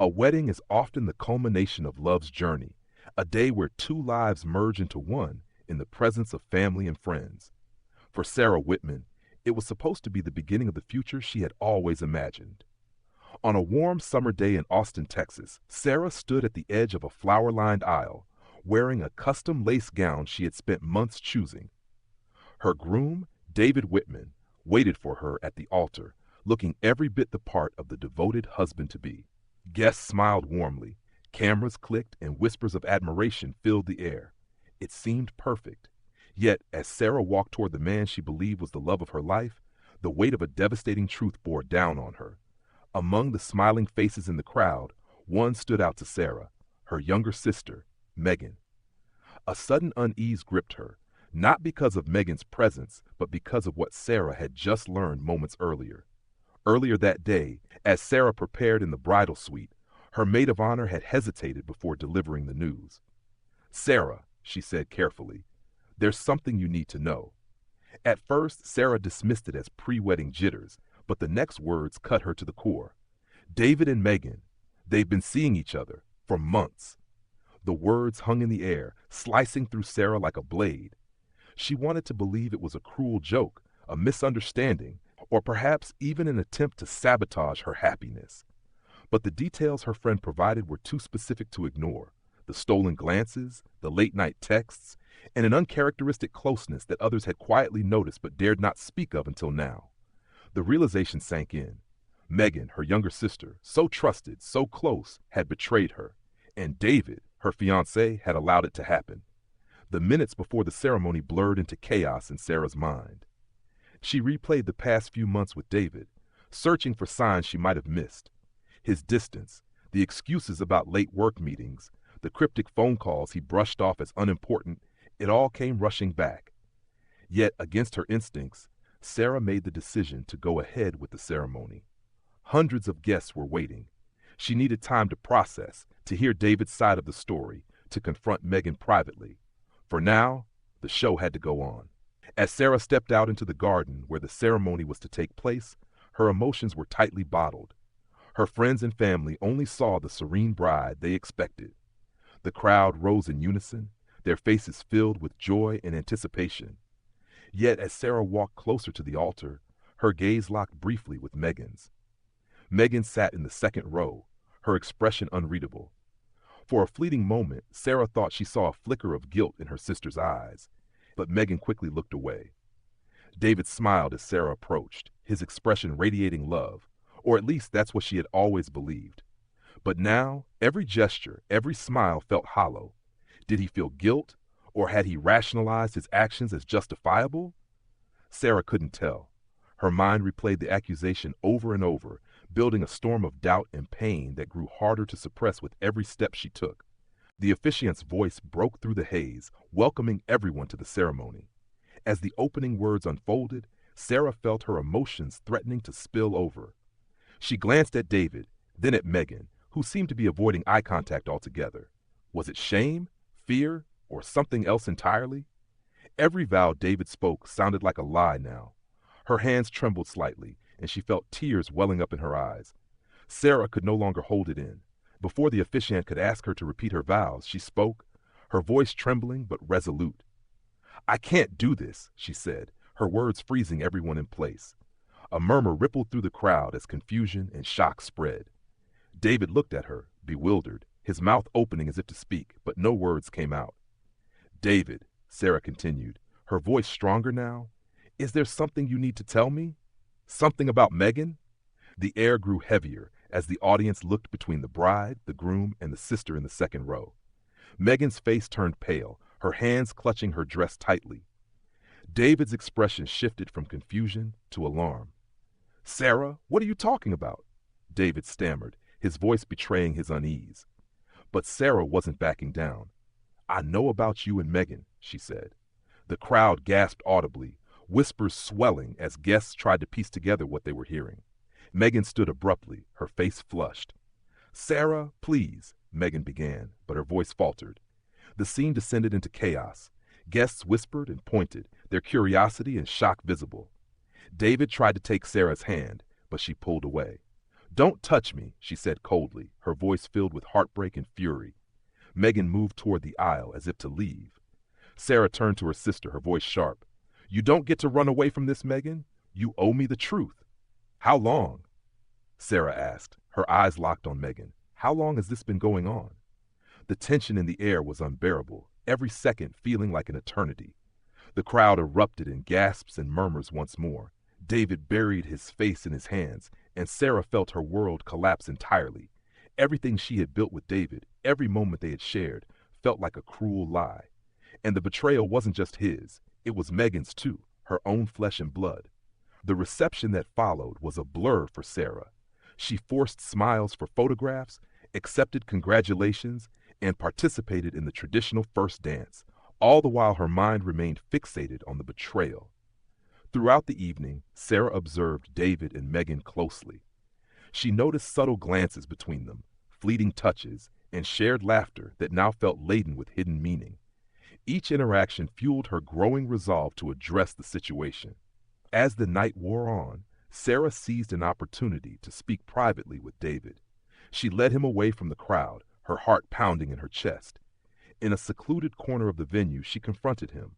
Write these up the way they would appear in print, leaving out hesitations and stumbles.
A wedding is often the culmination of love's journey, a day where two lives merge into one in the presence of family and friends. For Sarah Whitman, it was supposed to be the beginning of the future she had always imagined. On a warm summer day in Austin, Texas, Sarah stood at the edge of a flower-lined aisle, wearing a custom lace gown she had spent months choosing. Her groom, David Whitman, waited for her at the altar, looking every bit the part of the devoted husband-to-be. Guests smiled warmly, cameras clicked, and whispers of admiration filled the air. It seemed perfect. Yet, as Sarah walked toward the man she believed was the love of her life, the weight of a devastating truth bore down on her. Among the smiling faces in the crowd, one stood out to Sarah, her younger sister, Megan. A sudden unease gripped her, not because of Megan's presence, but because of what Sarah had just learned moments earlier. Earlier that day, as Sarah prepared in the bridal suite, her maid of honor had hesitated before delivering the news. "Sarah," she said carefully, "there's something you need to know." At first, Sarah dismissed it as pre-wedding jitters, but the next words cut her to the core. "David and Megan, they've been seeing each other for months." The words hung in the air, slicing through Sarah like a blade. She wanted to believe it was a cruel joke, a misunderstanding, or perhaps even an attempt to sabotage her happiness. But the details her friend provided were too specific to ignore. The stolen glances, the late-night texts, and an uncharacteristic closeness that others had quietly noticed but dared not speak of until now. The realization sank in. Megan, her younger sister, so trusted, so close, had betrayed her, and David, her fiancé, had allowed it to happen. The minutes before the ceremony blurred into chaos in Sarah's mind. She replayed the past few months with David, searching for signs she might have missed. His distance, the excuses about late work meetings, the cryptic phone calls he brushed off as unimportant, it all came rushing back. Yet, against her instincts, Sarah made the decision to go ahead with the ceremony. Hundreds of guests were waiting. She needed time to process, to hear David's side of the story, to confront Megan privately. For now, the show had to go on. As Sarah stepped out into the garden where the ceremony was to take place, her emotions were tightly bottled. Her friends and family only saw the serene bride they expected. The crowd rose in unison, their faces filled with joy and anticipation. Yet as Sarah walked closer to the altar, her gaze locked briefly with Megan's. Megan sat in the second row, her expression unreadable. For a fleeting moment, Sarah thought she saw a flicker of guilt in her sister's eyes, but Megan quickly looked away. David smiled as Sarah approached, his expression radiating love, or at least that's what she had always believed. But now, every gesture, every smile felt hollow. Did he feel guilt, or had he rationalized his actions as justifiable? Sarah couldn't tell. Her mind replayed the accusation over and over, building a storm of doubt and pain that grew harder to suppress with every step she took. The officiant's voice broke through the haze, welcoming everyone to the ceremony. As the opening words unfolded, Sarah felt her emotions threatening to spill over. She glanced at David, then at Megan, who seemed to be avoiding eye contact altogether. Was it shame, fear, or something else entirely? Every vow David spoke sounded like a lie now. Her hands trembled slightly, and she felt tears welling up in her eyes. Sarah could no longer hold it in. Before the officiant could ask her to repeat her vows, she spoke, her voice trembling but resolute. "I can't do this," she said, her words freezing everyone in place. A murmur rippled through the crowd as confusion and shock spread. David looked at her, bewildered, his mouth opening as if to speak, but no words came out. "David," Sarah continued, her voice stronger now, "is there something you need to tell me? Something about Megan?" The air grew heavier as the audience looked between the bride, the groom, and the sister in the second row. Megan's face turned pale, her hands clutching her dress tightly. David's expression shifted from confusion to alarm. "Sarah, what are you talking about?" David stammered, his voice betraying his unease. But Sarah wasn't backing down. "I know about you and Megan," she said. The crowd gasped audibly, whispers swelling as guests tried to piece together what they were hearing. Megan stood abruptly, her face flushed. "Sarah, please," Megan began, but her voice faltered. The scene descended into chaos. Guests whispered and pointed, their curiosity and shock visible. David tried to take Sarah's hand, but she pulled away. Don't touch me, she said coldly, her voice filled with heartbreak and fury. Megan moved toward the aisle as if to leave. Sarah turned to her sister, her voice sharp. You don't get to run away from this, Megan. You owe me the truth. How long? Sarah asked, her eyes locked on Megan. How long has this been going on? The tension in the air was unbearable, every second feeling like an eternity. The crowd erupted in gasps and murmurs once more. David buried his face in his hands, and Sarah felt her world collapse entirely. Everything she had built with David, every moment they had shared, felt like a cruel lie. And the betrayal wasn't just his, it was Megan's too, her own flesh and blood. The reception that followed was a blur for Sarah. She forced smiles for photographs, accepted congratulations, and participated in the traditional first dance, all the while her mind remained fixated on the betrayal. Throughout the evening, Sarah observed David and Megan closely. She noticed subtle glances between them, fleeting touches, and shared laughter that now felt laden with hidden meaning. Each interaction fueled her growing resolve to address the situation. As the night wore on, Sarah seized an opportunity to speak privately with David. She led him away from the crowd, her heart pounding in her chest. In a secluded corner of the venue, she confronted him.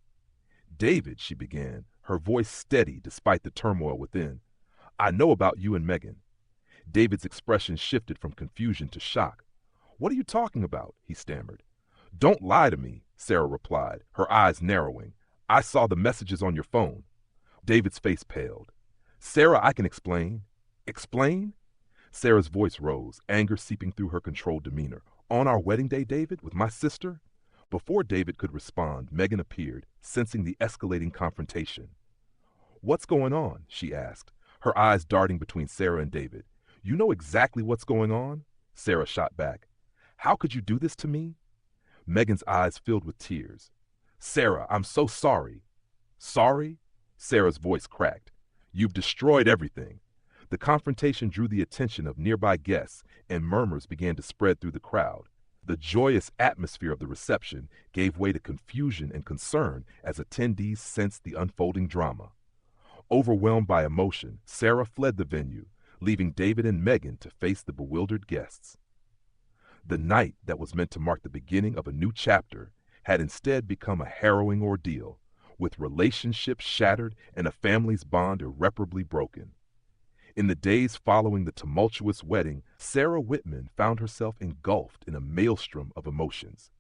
David, she began, her voice steady despite the turmoil within. I know about you and Megan. David's expression shifted from confusion to shock. What are you talking about? He stammered. Don't lie to me, Sarah replied, her eyes narrowing. I saw the messages on your phone. David's face paled. Sarah, I can explain. Explain? Sarah's voice rose, anger seeping through her controlled demeanor. On our wedding day, David, with my sister? Before David could respond, Megan appeared, sensing the escalating confrontation. What's going on? She asked, her eyes darting between Sarah and David. You know exactly what's going on? Sarah shot back. How could you do this to me? Megan's eyes filled with tears. Sarah, I'm so sorry. Sorry? Sarah's voice cracked. You've destroyed everything. The confrontation drew the attention of nearby guests, and murmurs began to spread through the crowd. The joyous atmosphere of the reception gave way to confusion and concern as attendees sensed the unfolding drama. Overwhelmed by emotion, Sarah fled the venue, leaving David and Megan to face the bewildered guests. The night that was meant to mark the beginning of a new chapter had instead become a harrowing ordeal, with relationships shattered and a family's bond irreparably broken. In the days following the tumultuous wedding, Sarah Whitman found herself engulfed in a maelstrom of emotions.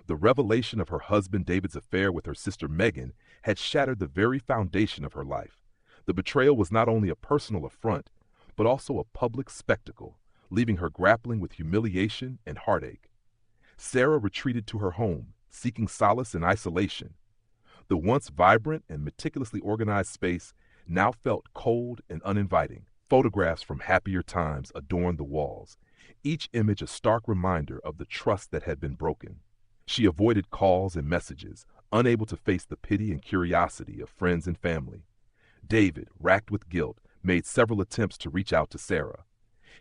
The revelation of her husband David's affair with her sister Megan had shattered the very foundation of her life. The betrayal was not only a personal affront, but also a public spectacle, leaving her grappling with humiliation and heartache. Sarah retreated to her home, seeking solace in isolation. The once vibrant and meticulously organized space now felt cold and uninviting. Photographs from happier times adorned the walls, each image a stark reminder of the trust that had been broken. She avoided calls and messages, unable to face the pity and curiosity of friends and family. David, racked with guilt, made several attempts to reach out to Sarah.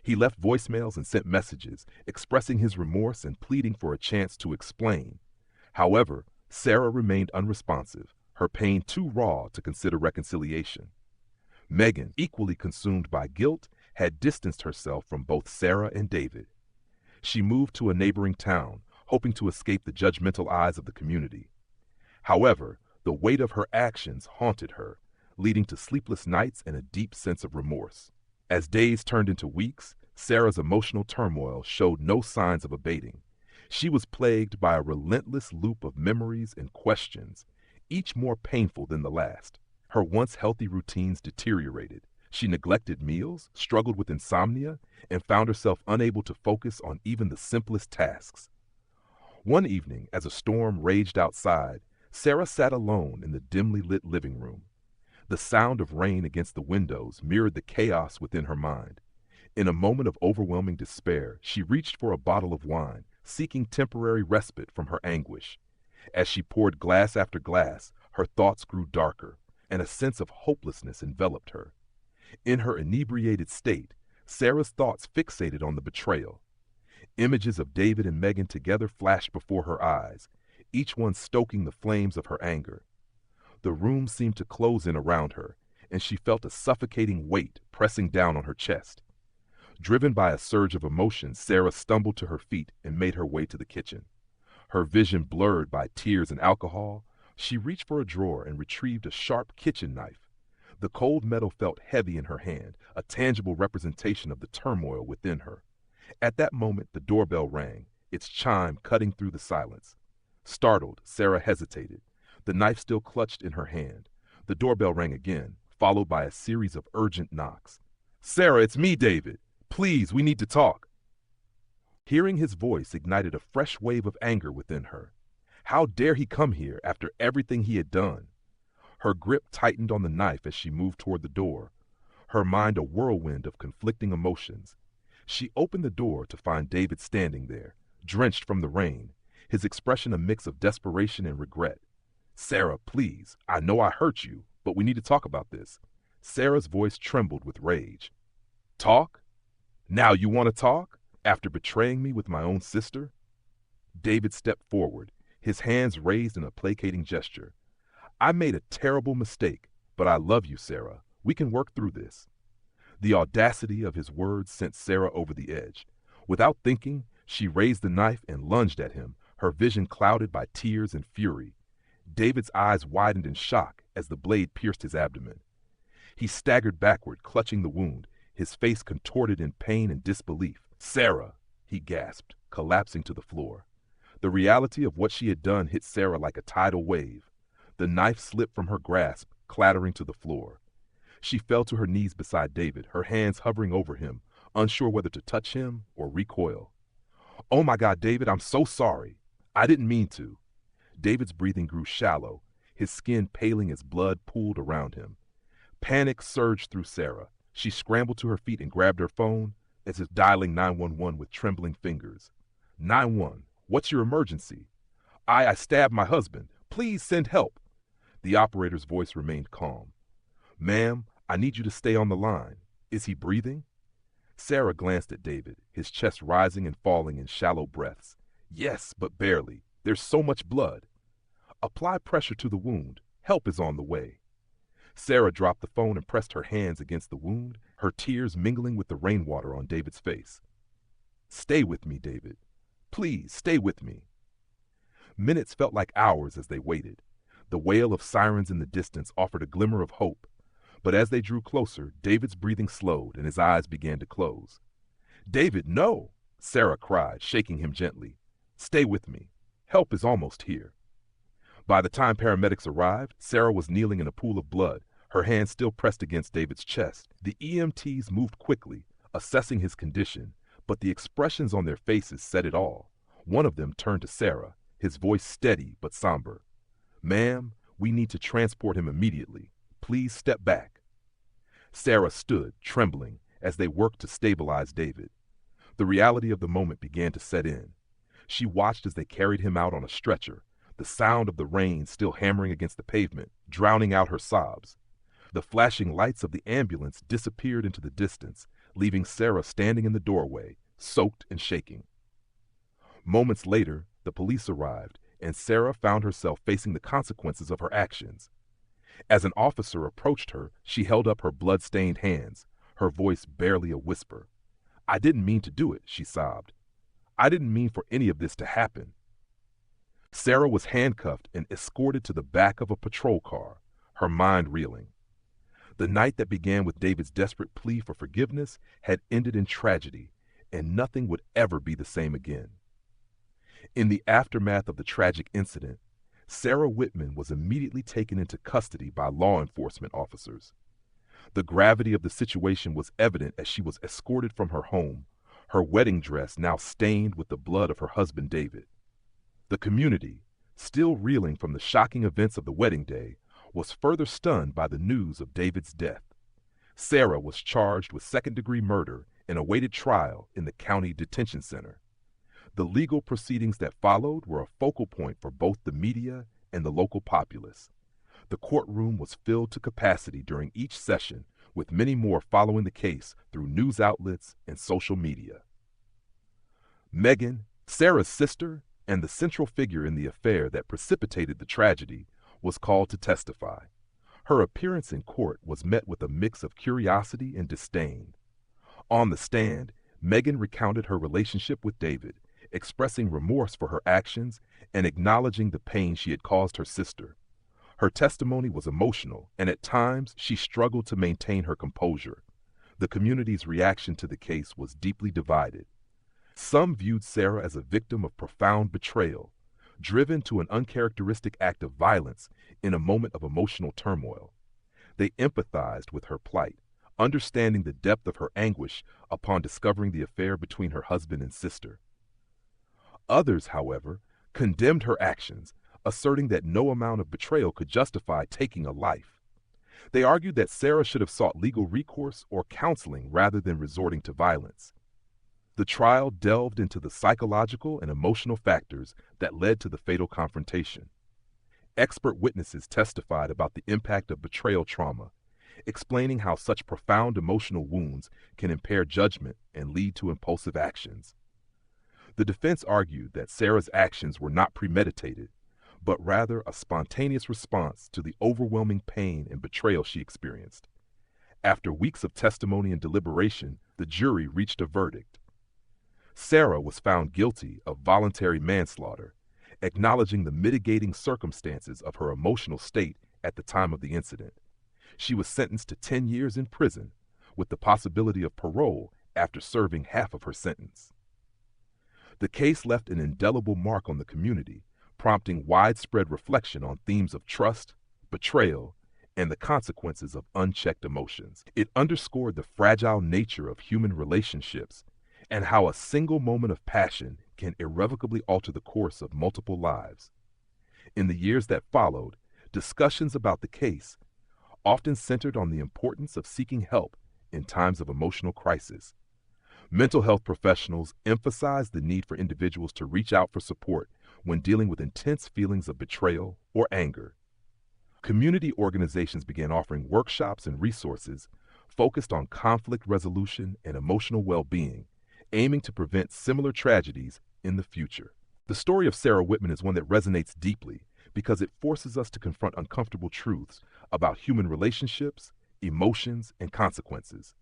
He left voicemails and sent messages, expressing his remorse and pleading for a chance to explain. However, Sarah remained unresponsive, her pain too raw to consider reconciliation. Megan, equally consumed by guilt, had distanced herself from both Sarah and David. She moved to a neighboring town, hoping to escape the judgmental eyes of the community. However, the weight of her actions haunted her, leading to sleepless nights and a deep sense of remorse. As days turned into weeks, Sarah's emotional turmoil showed no signs of abating. She was plagued by a relentless loop of memories and questions, each more painful than the last. Her once healthy routines deteriorated. She neglected meals, struggled with insomnia, and found herself unable to focus on even the simplest tasks. One evening, as a storm raged outside, Sarah sat alone in the dimly lit living room. The sound of rain against the windows mirrored the chaos within her mind. In a moment of overwhelming despair, she reached for a bottle of wine, seeking temporary respite from her anguish. As she poured glass after glass, her thoughts grew darker, and a sense of hopelessness enveloped her. In her inebriated state, Sarah's thoughts fixated on the betrayal. Images of David and Megan together flashed before her eyes, each one stoking the flames of her anger. The room seemed to close in around her, and she felt a suffocating weight pressing down on her chest. Driven by a surge of emotion, Sarah stumbled to her feet and made her way to the kitchen. Her vision blurred by tears and alcohol, she reached for a drawer and retrieved a sharp kitchen knife. The cold metal felt heavy in her hand, a tangible representation of the turmoil within her. At that moment, the doorbell rang, its chime cutting through the silence. Startled, Sarah hesitated, the knife still clutched in her hand. The doorbell rang again, followed by a series of urgent knocks. "Sarah, it's me, David. Please, we need to talk." Hearing his voice ignited a fresh wave of anger within her. How dare he come here after everything he had done? Her grip tightened on the knife as she moved toward the door, her mind a whirlwind of conflicting emotions. She opened the door to find David standing there, drenched from the rain, his expression a mix of desperation and regret. "Sarah, please, I know I hurt you, but we need to talk about this." Sarah's voice trembled with rage. "Talk? Now you want to talk? After betraying me with my own sister?" David stepped forward, his hands raised in a placating gesture. "I made a terrible mistake, but I love you, Sarah. We can work through this." The audacity of his words sent Sarah over the edge. Without thinking, she raised the knife and lunged at him, her vision clouded by tears and fury. David's eyes widened in shock as the blade pierced his abdomen. He staggered backward, clutching the wound, his face contorted in pain and disbelief. "Sarah!" he gasped, collapsing to the floor. The reality of what she had done hit Sarah like a tidal wave. The knife slipped from her grasp, clattering to the floor. She fell to her knees beside David, her hands hovering over him, unsure whether to touch him or recoil. "Oh my God, David, I'm so sorry. I didn't mean to." David's breathing grew shallow, his skin paling as blood pooled around him. Panic surged through Sarah. She scrambled to her feet and grabbed her phone, as if dialing 911 with trembling fingers. 911, what's your emergency?" I stabbed my husband. Please send help." The operator's voice remained calm. "Ma'am, I need you to stay on the line. Is he breathing?" Sarah glanced at David, his chest rising and falling in shallow breaths. "Yes, but barely. There's so much blood." "Apply pressure to the wound. Help is on the way." Sarah dropped the phone and pressed her hands against the wound, her tears mingling with the rainwater on David's face. "Stay with me, David. Please, stay with me." Minutes felt like hours as they waited. The wail of sirens in the distance offered a glimmer of hope, but as they drew closer, David's breathing slowed and his eyes began to close. "David, no!" Sarah cried, shaking him gently. "Stay with me. Help is almost here." By the time paramedics arrived, Sarah was kneeling in a pool of blood, her hands still pressed against David's chest. The EMTs moved quickly, assessing his condition, but the expressions on their faces said it all. One of them turned to Sarah, his voice steady but somber. "Ma'am, we need to transport him immediately. Please step back." Sarah stood, trembling, as they worked to stabilize David. The reality of the moment began to set in. She watched as they carried him out on a stretcher, the sound of the rain still hammering against the pavement, drowning out her sobs. The flashing lights of the ambulance disappeared into the distance, leaving Sarah standing in the doorway, soaked and shaking. Moments later, the police arrived, and Sarah found herself facing the consequences of her actions. As an officer approached her, she held up her blood-stained hands, her voice barely a whisper. "I didn't mean to do it," she sobbed. "I didn't mean for any of this to happen." Sarah was handcuffed and escorted to the back of a patrol car, her mind reeling. The night that began with David's desperate plea for forgiveness had ended in tragedy, and nothing would ever be the same again. In the aftermath of the tragic incident, Sarah Whitman was immediately taken into custody by law enforcement officers. The gravity of the situation was evident as she was escorted from her home, her wedding dress now stained with the blood of her husband David. The community, still reeling from the shocking events of the wedding day, was further stunned by the news of David's death. Sarah was charged with second-degree murder and awaited trial in the county detention center. The legal proceedings that followed were a focal point for both the media and the local populace. The courtroom was filled to capacity during each session, with many more following the case through news outlets and social media. Megan, Sarah's sister, and the central figure in the affair that precipitated the tragedy, was called to testify. Her appearance in court was met with a mix of curiosity and disdain. On the stand, Megan recounted her relationship with David, expressing remorse for her actions and acknowledging the pain she had caused her sister. Her testimony was emotional, and at times she struggled to maintain her composure. The community's reaction to the case was deeply divided. Some viewed Sarah as a victim of profound betrayal, driven to an uncharacteristic act of violence in a moment of emotional turmoil. They empathized with her plight, understanding the depth of her anguish upon discovering the affair between her husband and sister. Others, however, condemned her actions, asserting that no amount of betrayal could justify taking a life. They argued that Sarah should have sought legal recourse or counseling rather than resorting to violence. The trial delved into the psychological and emotional factors that led to the fatal confrontation. Expert witnesses testified about the impact of betrayal trauma, explaining how such profound emotional wounds can impair judgment and lead to impulsive actions. The defense argued that Sarah's actions were not premeditated, but rather a spontaneous response to the overwhelming pain and betrayal she experienced. After weeks of testimony and deliberation, the jury reached a verdict. Sarah was found guilty of voluntary manslaughter, acknowledging the mitigating circumstances of her emotional state at the time of the incident. She was sentenced to 10 years in prison, with the possibility of parole after serving half of her sentence. The case left an indelible mark on the community, prompting widespread reflection on themes of trust, betrayal, and the consequences of unchecked emotions. It underscored the fragile nature of human relationships and how a single moment of passion can irrevocably alter the course of multiple lives. In the years that followed, discussions about the case often centered on the importance of seeking help in times of emotional crisis. Mental health professionals emphasized the need for individuals to reach out for support when dealing with intense feelings of betrayal or anger. Community organizations began offering workshops and resources focused on conflict resolution and emotional well-being, aiming to prevent similar tragedies in the future. The story of Sarah Whitman is one that resonates deeply because it forces us to confront uncomfortable truths about human relationships, emotions, and consequences.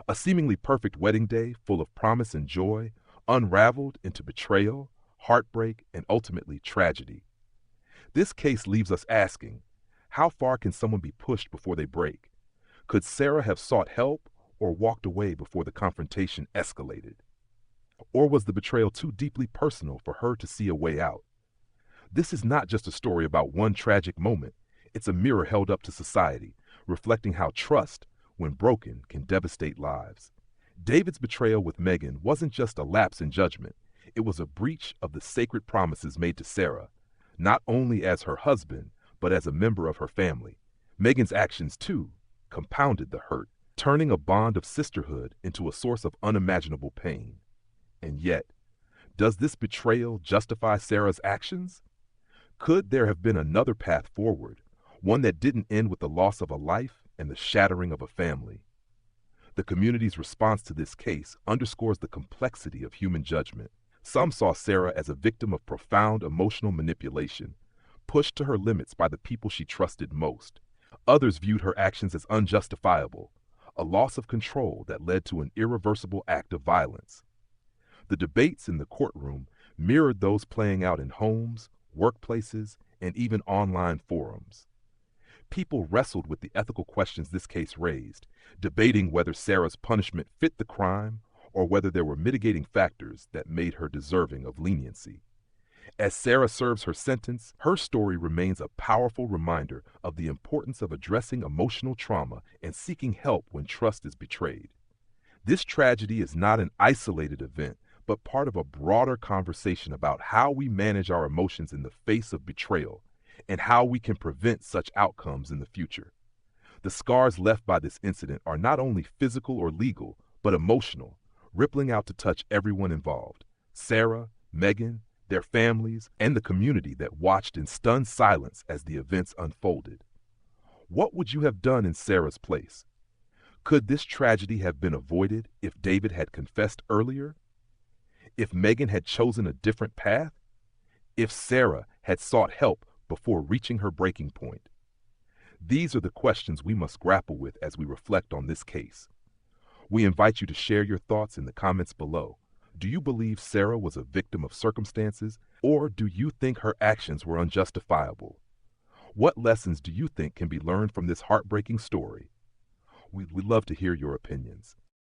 A seemingly perfect wedding day full of promise and joy, unraveled into betrayal, heartbreak, and ultimately tragedy. This case leaves us asking, how far can someone be pushed before they break? Could Sarah have sought help or walked away before the confrontation escalated? Or was the betrayal too deeply personal for her to see a way out? This is not just a story about one tragic moment. It's a mirror held up to society, reflecting how trust, when broken, can devastate lives. David's betrayal with Megan wasn't just a lapse in judgment. It was a breach of the sacred promises made to Sarah, not only as her husband, but as a member of her family. Megan's actions, too, compounded the hurt, turning a bond of sisterhood into a source of unimaginable pain. And yet, does this betrayal justify Sarah's actions? Could there have been another path forward, one that didn't end with the loss of a life and the shattering of a family? The community's response to this case underscores the complexity of human judgment. Some saw Sarah as a victim of profound emotional manipulation, pushed to her limits by the people she trusted most. Others viewed her actions as unjustifiable, a loss of control that led to an irreversible act of violence. The debates in the courtroom mirrored those playing out in homes, workplaces, and even online forums. People wrestled with the ethical questions this case raised, debating whether Sarah's punishment fit the crime or whether there were mitigating factors that made her deserving of leniency. As Sarah serves her sentence, her story remains a powerful reminder of the importance of addressing emotional trauma and seeking help when trust is betrayed. This tragedy is not an isolated event, but part of a broader conversation about how we manage our emotions in the face of betrayal and how we can prevent such outcomes in the future. The scars left by this incident are not only physical or legal, but emotional, rippling out to touch everyone involved: Sarah, Megan, their families, and the community that watched in stunned silence as the events unfolded. What would you have done in Sarah's place? Could this tragedy have been avoided if David had confessed earlier? If Megan had chosen a different path? If Sarah had sought help before reaching her breaking point? These are the questions we must grapple with as we reflect on this case. We invite you to share your thoughts in the comments below. Do you believe Sarah was a victim of circumstances, or do you think her actions were unjustifiable? What lessons do you think can be learned from this heartbreaking story? We'd love to hear your opinions.